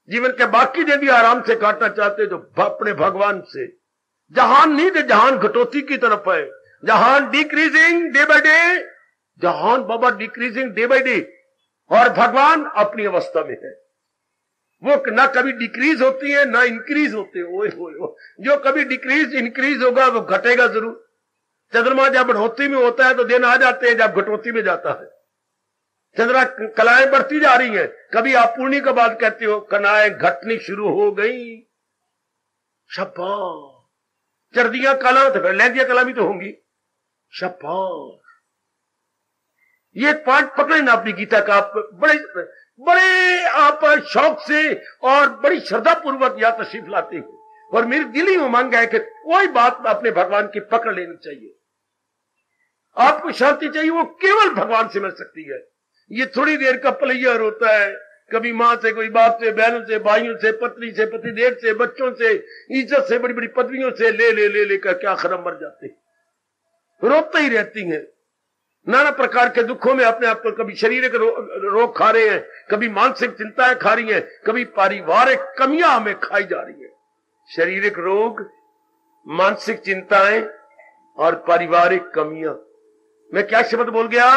जीवन के बाकी दिन भी आराम से काटना चाहते जो अपने भगवान से। जहान नहीं तो जहान घटोती की तरफ है, जहान डिक्रीजिंग डे बाय डे, जहान बाबा डिक्रीजिंग डे बाय डे, और भगवान अपनी अवस्था में है। वो ना कभी डिक्रीज होती है ना इंक्रीज होते। ओए होए, जो कभी डिक्रीज इंक्रीज होगा वो घटेगा जरूर। चंद्रमा जब बढ़ोतरी में होता है तो दिन आ जाते हैं, जब घटोती में जाता है। चंद्रमा कलाएं बढ़ती जा रही हैं, कभी आप पूर्णी का बात कहते हो, कलाएं घटनी शुरू हो गई, शाबाश। चर्दियां कला तो फिर लहदियां कला भी तो होंगी, शाबाश। ये पाठ पकड़े ना अपनी गीता का, आप बड़े आप शौक से और बड़ी श्रद्धा पूर्वक या तशरीफ लाते हैं, और मेरी दिल ही उमंग है कि कोई बात अपने भगवान की पकड़ लेनी चाहिए। आपको शांति चाहिए, वो केवल भगवान से मिल सकती है। ये थोड़ी देर का प्लेयर होता है, कभी मां से, कोई बाप से, बहनों से, भाइयों से, पत्नी से, पतिदेव से, बच्चों से, इज्जत से, बड़ी बड़ी पदवियों से ले लेकर क्या खरम मर जाते हैं, रोते ही रहती हैं, नाना प्रकार के दुखों में अपने आप को, कभी शारीरिक रोग खा रहे हैं, कभी मानसिक चिंताएं खा रही हैं, कभी पारिवारिक कमियां हमें खाई जा रही हैं। शारीरिक रोग, मानसिक चिंताएं और पारिवारिक कमियां। मैं क्या शब्द बोल गया?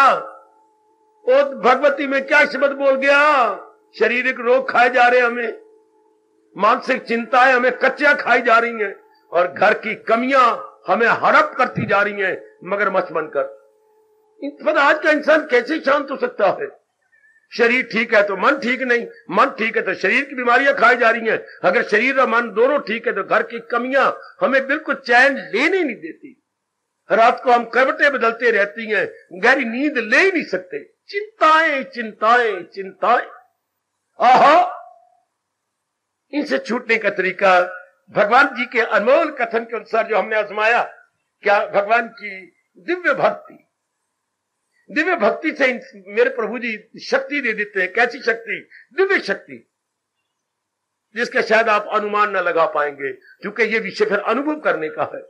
ओ भगवती, में क्या शब्द बोल गया? शारीरिक रोग खाए जा रहे हैं हमें, मानसिक चिंताएं हमें कच्चा खाई जा रही हैं, और घर की कमियां हमें हड़प करती जा रही हैं मगरमच्छ बनकर। आज का इंसान कैसे शांत हो सकता है? शरीर ठीक है तो मन ठीक नहीं, मन ठीक है तो शरीर की बीमारियां खाई जा रही हैं। अगर शरीर और मन दोनों ठीक है तो घर की कमियां हमें बिल्कुल चैन लेने नहीं देती। रात को हम करवटें बदलते रहती हैं, गहरी नींद ले ही नहीं सकते। चिंताएं चिंताएं चिंताएं, आहा, इनसे छूटने का तरीका भगवान जी के अनमोल कथन के अनुसार जो हमने आजमाया, क्या भगवान की दिव्य भक्ति, दिव्य भक्ति से मेरे प्रभु जी शक्ति दे देते हैं। कैसी शक्ति? दिव्य शक्ति, जिसका शायद आप अनुमान न लगा पाएंगे, क्योंकि ये विषय फिर अनुभव करने का है।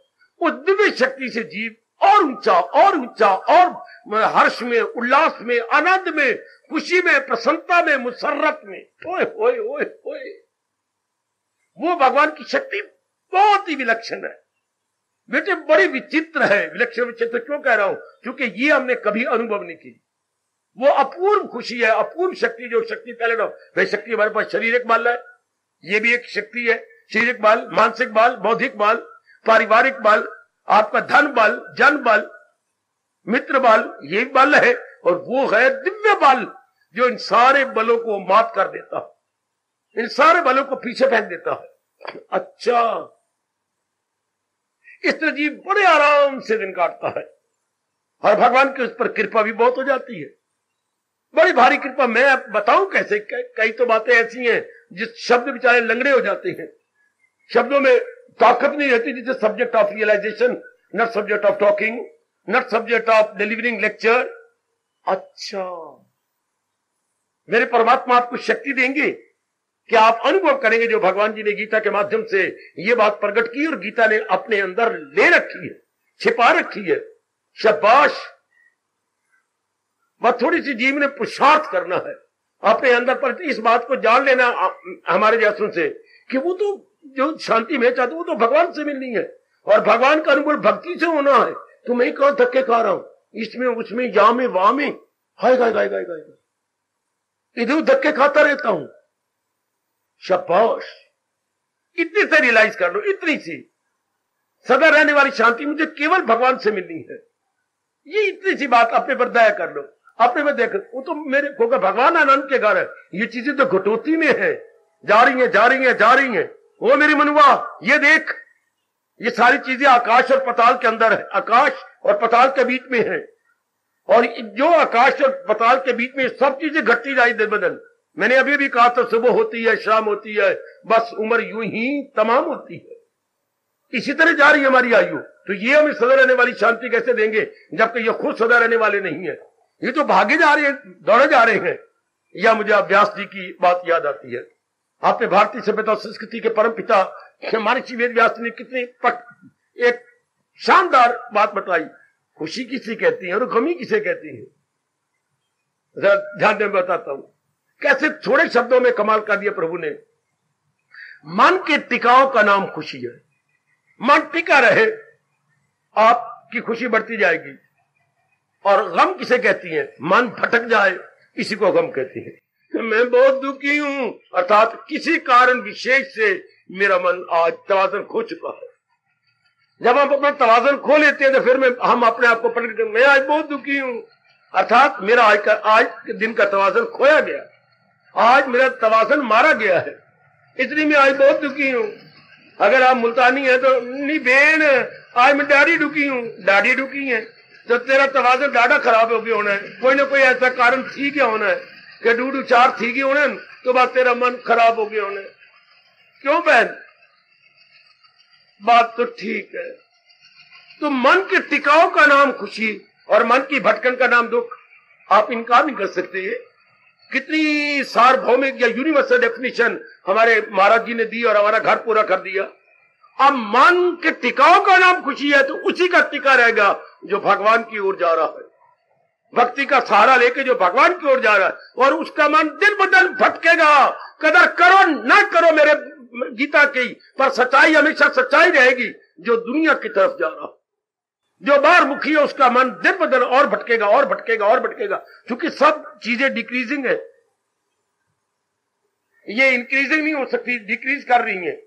उस दिव्य शक्ति से जीव और ऊंचा और ऊंचा, और हर्ष में, उल्लास में, आनंद में, खुशी में, प्रसन्नता में, मुसर्रत में, ओए ओए ओए ओए, वो भगवान की शक्ति बहुत ही विलक्षण है बेटे, बड़ी विचित्र है। विलक्षण विचित्र क्यों कह रहा हूं? क्योंकि ये हमने कभी अनुभव नहीं की। वो अपूर्व खुशी है, अपूर्व शक्ति, जो शक्ति पहले ना, वह शक्ति हमारे पास शारीरिक बल है, ये भी एक शक्ति है। शारीरिक बल, मानसिक बल, बौद्धिक बल, पारिवारिक बल, आपका धन बल, जन बल, मित्र बल, ये बल है। और वो है दिव्य बल, जो इन सारे बलों को मात कर देता है, इन सारे बलों को पीछे फेंक देता है। अच्छा, इस तरह जीव बड़े आराम से दिन काटता है, और भगवान की उस पर कृपा भी बहुत हो जाती है, बड़ी भारी कृपा। मैं बताऊं कैसे? कई तो बातें ऐसी हैं जिस शब्द बेचारे लंगड़े हो जाते हैं, शब्दों में ताकत नहीं रहती, जिसे subject of realization, not subject of talking, not subject of delivering lecture. अच्छा, मेरे परमात्मा आपको शक्ति देंगे कि आप अनुभव करेंगे जो भगवान जी ने गीता के माध्यम से ये बात प्रकट की, और गीता ने अपने अंदर ले रखी है, छिपा रखी है। शाबाश। बस थोड़ी सी जीव ने पुरुषार्थ करना है अपने अंदर, पर इस बात को जान लेना हमारे जैसों से कि वो तो जो शांति में चाहते वो तो भगवान से मिलनी है। और भगवान का अनुकूल भक्ति से होना है। तो मैं कौन धक्के खा रहा हूं, इसमें उसमें या में वहां में, हाय गाय गाय गाय गाय, इधर धक्के खाता रहता हूं। शाबाश, इतनी से रियलाइज कर लो, इतनी सी सदा रहने वाली शांति मुझे केवल भगवान से मिलनी है। ये इतनी सी बात अपने पर दया कर लो, अपने में देख, वो तो मेरे को भगवान आनंद के घर है, ये चीजें तो घटोती में है, जा रही हैं जा रही हैं जा रही हैं। वो मेरी मनुआ ये देख, ये सारी चीजें आकाश और पताल के अंदर है, आकाश और पताल के बीच में है, और जो आकाश और पताल के बीच में सब चीजें घटती जाए दिन बदन। मैंने अभी भी कहा था सुबह होती है शाम होती है, बस उम्र यूं ही तमाम होती है, इसी तरह जा रही है हमारी आयु। तो ये हमें सदा रहने वाली शांति कैसे देंगे जबकि ये खुद सदा रहने वाले नहीं है, ये तो भागे जा रहे हैं, दौड़े जा रहे हैं। या मुझे व्यास जी की बात याद आती है। आपने भारतीय सभ्यता और संस्कृति के परम पिता महर्षि वेद व्यास ने कितनी एक शानदार बात बताई, खुशी किसे कहती है और गमी किसे कहती है, जरा ध्यान दें बताता हूं। कैसे थोड़े शब्दों में कमाल कर दिया प्रभु ने। मन के टिकाव का नाम खुशी है, मन टिका रहे आपकी खुशी बढ़ती जाएगी। और गम किसे कहती है, मन भटक जाए इसी को गम कहती है। मैं बहुत दुखी हूं, अर्थात किसी कारण विशेष से मेरा मन आज तवाज़ुन खो चुका है। जब हम अपना तवाज़ुन खो लेते हैं तो फिर हम अपने आप को प्रकट करते, मैं आज बहुत दुखी हूं, अर्थात मेरा आज के दिन का तवाज़ुन खोया गया, आज मेरा तवाज़ुन मारा गया है, इसलिए मैं आज बहुत दुखी हूं। अगर आप मुल्तानी है तो नहीं बेन, आज मैं डाढ़ी दुखी हूं, डाढ़ी दुखी है तो तेरा तवाज़ुन डाढ़ा खराब हो गया होना है, कोई ना कोई ऐसा कारण थी क्या होना है कि डूडू चार थी गई होने तो बस तेरा मन खराब हो गया होने। क्यों बहन, बात तो ठीक है। तो मन के टिकाव का नाम खुशी और मन की भटकन का नाम दुख, आप इनकार नहीं कर सकते। ये कितनी सार्वभौमिक या यूनिवर्सल डेफिनेशन हमारे महाराज जी ने दी और हमारा घर पूरा कर दिया। अब मन के टिकाव का नाम खुशी है तो उसी का टिका रहेगा जो भगवान की ओर जा रहा है, भक्ति का सहारा लेके जो भगवान की ओर जा रहा है, और उसका मन दिन ब दिन भटकेगा। कदर करो ना करो मेरे गीता की, पर सच्चाई हमेशा सच्चाई रहेगी। जो दुनिया की तरफ जा रहा, जो बाहर मुखी है, उसका मन दिन ब दिन और भटकेगा और भटकेगा और भटकेगा, क्योंकि सब चीजें डिक्रीजिंग है, ये इंक्रीजिंग नहीं हो सकती, डिक्रीज कर रही है।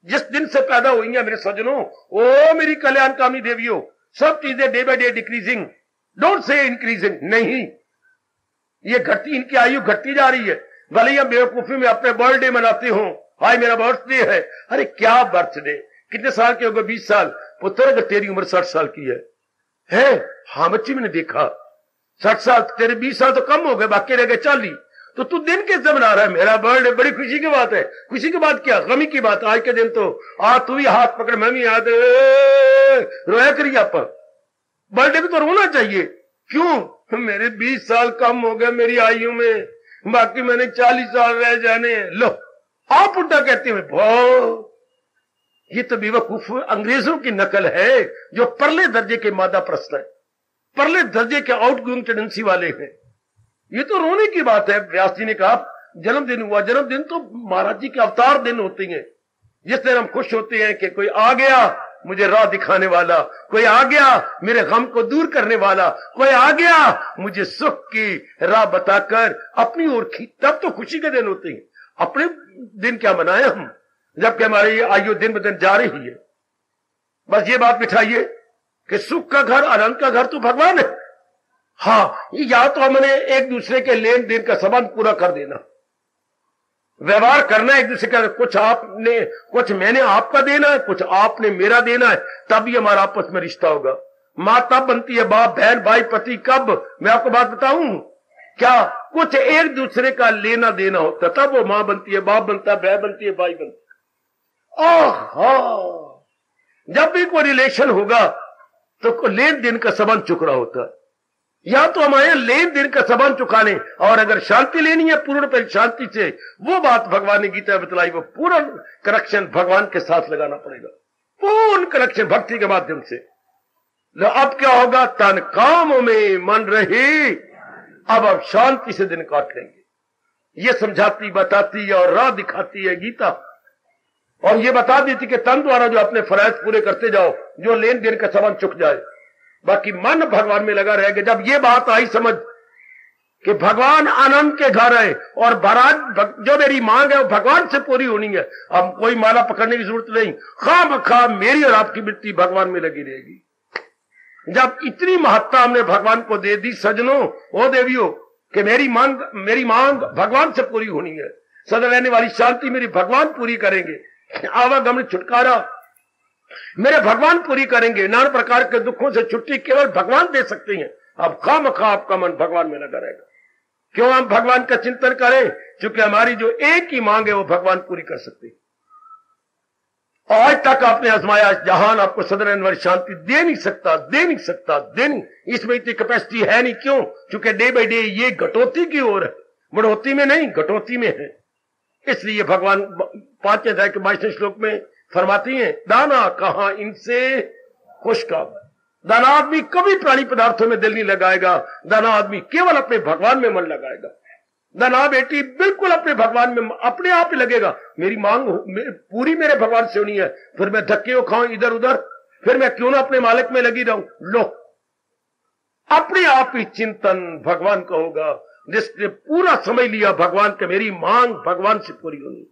जिस दिन से पैदा हुई है मेरे सज्जनों, ओ मेरी कल्याणकामी देवियों, सब चीजें day by day decreasing, don't say increasing, नहीं, ये घटती, इनकी आयु घटती जा रही है। भले ही बेवकूफी में अपने बर्थडे मनाते हो, हाय मेरा बर्थडे है, अरे क्या बर्थडे, कितने साल के हो गए, 20 साल, पुत्र अगर तेरी उम्र 60 साल की है? हाँ बच्ची मैंने देखा 60 साल, तेरे 20 साल तो कम हो गए, बाकी रह गए 40, तो तू दिन कैसे मना रहा है? मेरा बर्थडे बड़ी खुशी की बात है। खुशी की बात क्या, गमी की बात। आज के दिन तो तू भी हाथ पकड़, मैं भी याद रोया करिए, आप बर्थडे भी तो रोना चाहिए। क्यों? मेरे 20 साल कम हो गए मेरी आयु में, बाकी मैंने 40 साल रह जाने। लो आप उल्टा कहते हैं भाव, ये तो बेवकूफ अंग्रेजों की नकल है जो परले दर्जे के मादा प्रश्न है, परले दर्जे के आउटगोइंग टेंडेंसी वाले हैं। ये तो रोने की बात है। व्यास जी ने कहा जन्मदिन हुआ, जन्मदिन तो महाराज जी के अवतार दिन होते हैं, जिस दिन हम खुश होते हैं कि कोई आ गया मुझे राह दिखाने वाला, कोई आ गया मेरे गम को दूर करने वाला, कोई आ गया मुझे सुख की राह बताकर अपनी ओर खींच, तब तो खुशी के दिन होते हैं। अपने दिन क्या मनाए हम, जबकि हमारी आयु दिन ब दिन जा रही है। बस ये बात बिठाइए कि सुख का घर, आनंद का घर तो भगवान है। हाँ, या तो हमने एक दूसरे के लेन देन का संबंध पूरा कर देना, व्यवहार करना एक दूसरे का, कुछ आपने, कुछ मैंने आपका देना है, कुछ आपने मेरा देना है, तब ही हमारा आपस में रिश्ता होगा। मां तब बनती है बाप, बहन भाई पति कब, मैं आपको बात बताऊं क्या, कुछ एक दूसरे का लेना देना होता तब वो मां बनती है, बाप बनता है, बहन बनती है, भाई बनता है। जब भी कोई रिलेशन होगा तो लेन देन का संबंध चुक रहा होता है। या तो हमारे लेन देन का संबंध चुकाने, और अगर शांति लेनी है पूर्ण पर शांति से, वो बात भगवान ने गीता में बतलाई, वो पूर्ण कनेक्शन भगवान के साथ लगाना पड़ेगा, पूर्ण कनेक्शन भक्ति के माध्यम से। अब क्या होगा, तन कामों में मन रहे, अब शांति से दिन काट लेंगे। ये समझाती बताती है और राह दिखाती है गीता। और ये बता दी थी कि तन द्वारा जो अपने फराइज पूरे करते जाओ, जो लेन देन का सामान चुक जाए, बाकी मन भगवान में लगा रहेगा। जब ये बात आई समझ कि भगवान आनंद के घर है और बारात जो मेरी मांग है वो भगवान से पूरी होनी है, अब कोई माला पकड़ने की जरूरत नहीं, खामखा मेरी और आपकी वृत्ति भगवान में लगी रहेगी। जब इतनी महत्ता हमने भगवान को दे दी सजनों, ओ देवियों, कि मेरी मांग भगवान से पूरी होनी है, सदा रहने वाली शांति मेरी भगवान पूरी करेंगे, आवागमन छुटकारा मेरे भगवान पूरी करेंगे, नाना प्रकार के दुखों से छुट्टी केवल भगवान दे सकते हैं। अब खामखा आपका मन भगवान में लगा रहेगा। क्यों हम भगवान का चिंतन करें? क्योंकि हमारी जो एक ही मांग है वो भगवान पूरी कर सकते हैं। आज तक आपने आजमाया, जहान आपको सदन शांति दे नहीं सकता। इसमें इतनी कैपेसिटी है नहीं। क्यों? क्योंकि डे बाई डे ये घटोती की ओर है, बढ़ोती में नहीं, घटोती में है। इसलिए भगवान 5 अध्याय के 22वें श्लोक में फरमाती हैं, दाना कहां इनसे खुशकाम। दाना आदमी कभी प्राणी पदार्थों में दिल नहीं लगाएगा, दाना आदमी केवल अपने भगवान में मन लगाएगा। दाना बेटी बिल्कुल अपने भगवान में अपने आप ही लगेगा। मेरी मांग पूरी मेरे भगवान से होनी है, फिर मैं धक्के खाऊं इधर उधर, फिर मैं क्यों ना अपने मालिक में लगी रहूं। लो, अपने आप ही चिंतन भगवान का होगा, जिसने पूरा समझ लिया भगवान के मेरी मांग भगवान से पूरी होनी।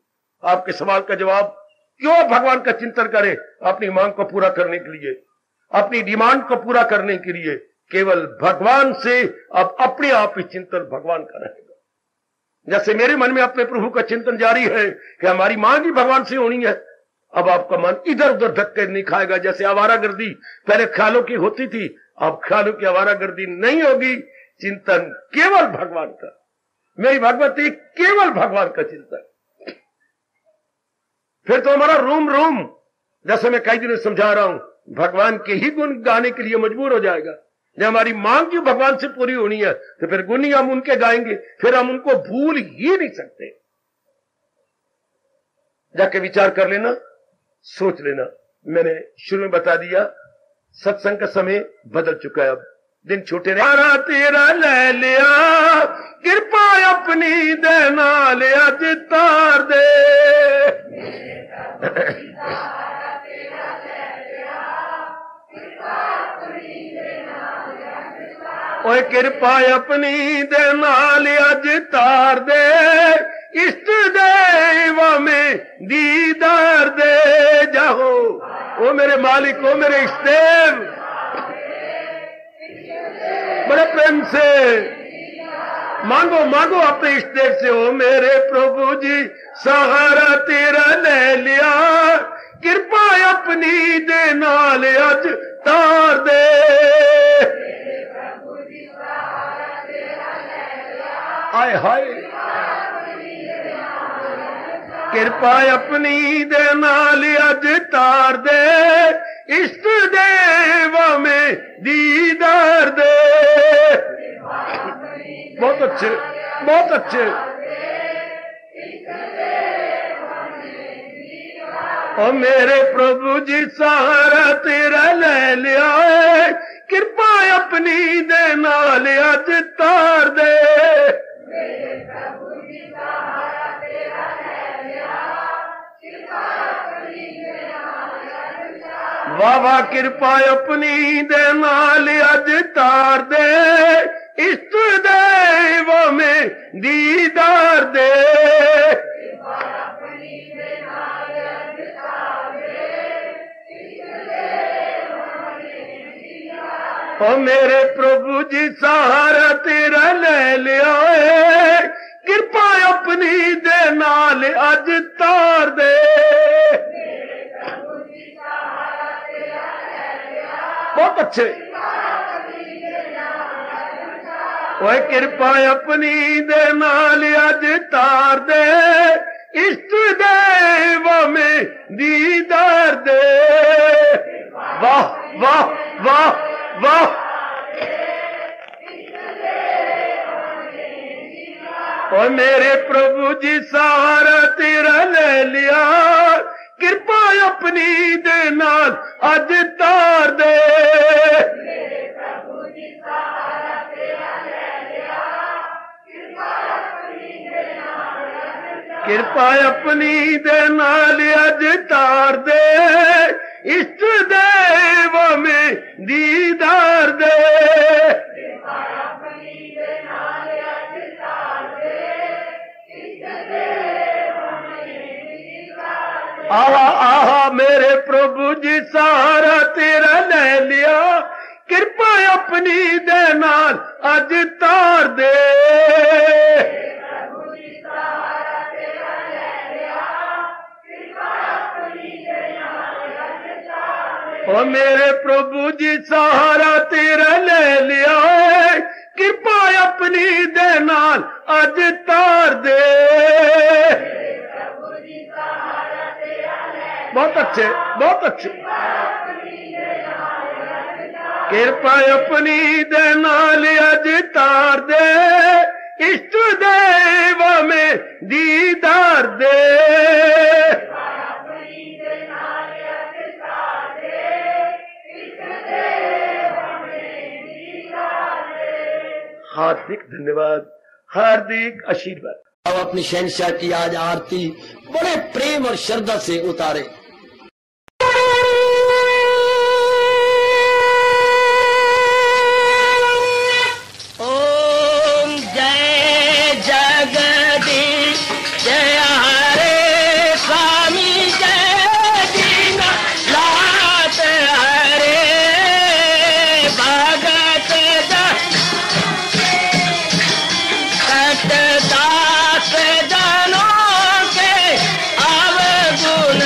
आपके सवाल का जवाब, क्यों भगवान का चिंतन करें? अपनी मांग को पूरा करने के लिए, अपनी डिमांड को पूरा करने के लिए केवल भगवान से अब अपने आप ही चिंतन भगवान का रहेगा। जैसे मेरे मन में अपने प्रभु का चिंतन जारी है कि हमारी मांग ही भगवान से होनी है, अब आपका मन इधर उधर धक्के नहीं खाएगा। जैसे आवारागर्दी पहले ख्यालों की होती थी, अब ख्यालों की आवारागर्दी नहीं होगी। चिंतन केवल भगवान का, मेरी भगवती केवल भगवान का चिंतन। फिर तो हमारा रूम जैसे मैं कई दिनों समझा रहा हूं, भगवान के ही गुण गाने के लिए मजबूर हो जाएगा। जब हमारी मांग जो भगवान से पूरी होनी है तो फिर गुण ही हम उनके गाएंगे, फिर हम उनको भूल ही नहीं सकते। जाके विचार कर लेना, सोच लेना। मैंने शुरू में बता दिया, सत्संग का समय बदल चुका है, अब दिन छोटे रहे। तेरा ले लिया कृपा अपनी देना ले अज तार दे, ओए कृपा अपनी दे नाल अज तार दे, इष्ट देव में दीदार दे जाओ। ओ मेरे मालिक, ओ मेरे इष्ट देव, बड़े प्रेम से मांगो अपने इष्ट देव से। ओ मेरे प्रभु जी सहारा तेरा ले लिया, कृपा अपनी दे नाल अज तार दे। हाय हाय, कृपा अपनी दे नाल अज तार दे, इष्ट देव में दीदार दे। बहुत अच्छे, बहुत अच्छे। ओ मेरे प्रभु जी सहारा तेरा ले लिया, कृपा अपनी दे नाल अज तार दे। वाह वाह, कृपा अपनी दे नाल अज तार दे, इष्ट देव में दीदार दे। ओ मेरे प्रभु जी सहारा तेरा ले लिया, कृपा अपनी दे नाल अज तार दे। बहुत अच्छे। ओए कृपा अपनी दे नाल अज तार दे, इष्ट देव में दीदार दे। वाह वाह वाह वाह। और मेरे प्रभु जी सहारा तेरा ले लिया, कृपा अपनी दे नाल अज तार दे। कृपा अपनी दे नाल अज अज तार दे, इष्ट देव में दीदार दे। आहा आहा मेरे प्रभु जी सहारा तेरा ले लिया, कृपा अपनी दे नाल अज तार दे। ओ मेरे प्रभु जी सहारा तेरा ले लिया, कृपा अपनी दे नाल अज तार दे। बहुत अच्छे, बहुत अच्छे। कृपा अपनी दे नाल अज तार दे, इष्ट देव में दीदार दे। हार्दिक धन्यवाद, हार्दिक आशीर्वाद। अब अपनी शहंशाह की आज आरती बड़े प्रेम और श्रद्धा से उतारे। ओम जय जगदीश जय हरे स्वामी जय दीना लात हरे भगत दास जनों के अवगुण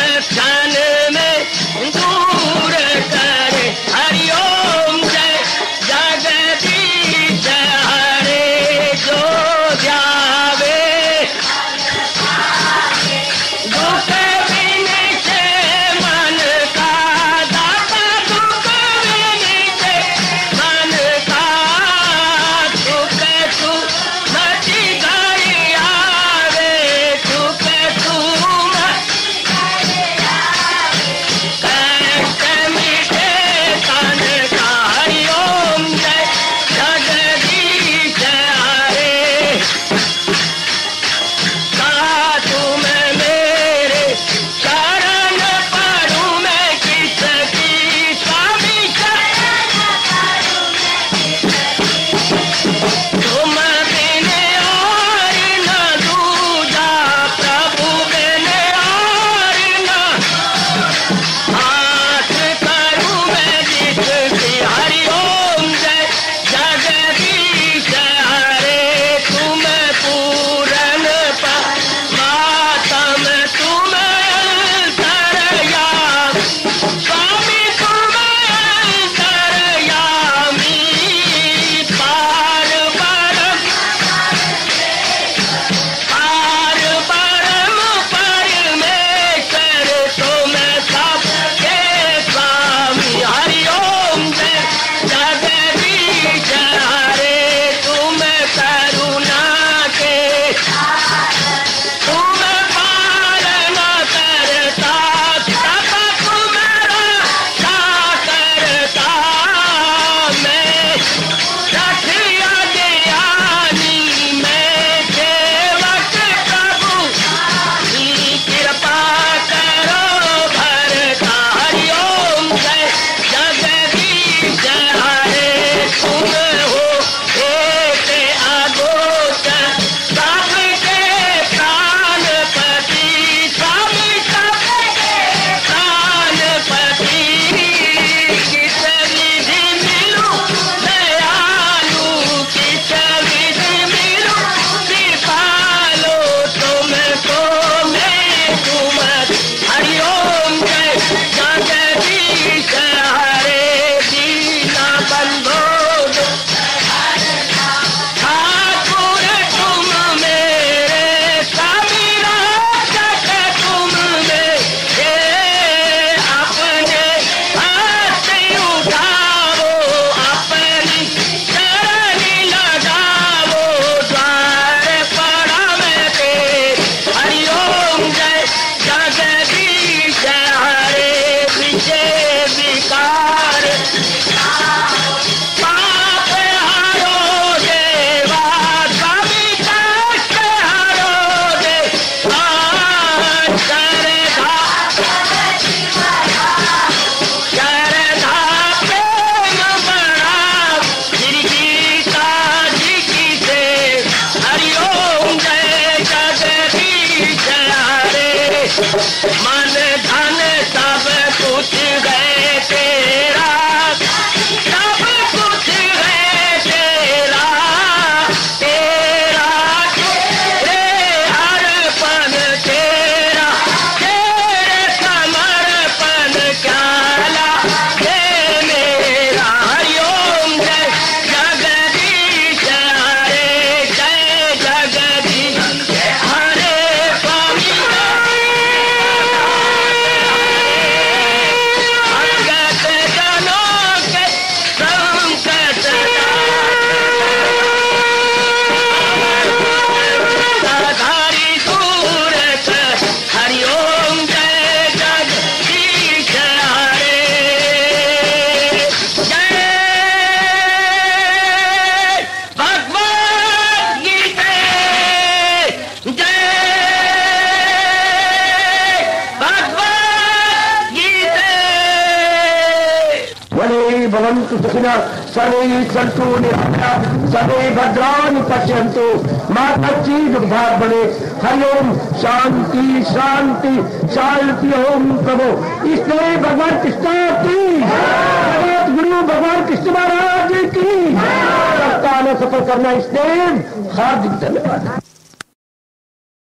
भवन्तु सुखिनः सर्वे सन्तु निरामयाः सर्वे भद्राणि पश्यन्तु मा कश्चित् दुःखभाग् भवेत्। हरि ओम शांति शांति शांति। ओम प्रभु इसलिए भगवान कृष्ण की गुरु भगवान कृष्ण महाराज की सप्ताह में सफल करना इसलिए हार्दिक धन्यवाद।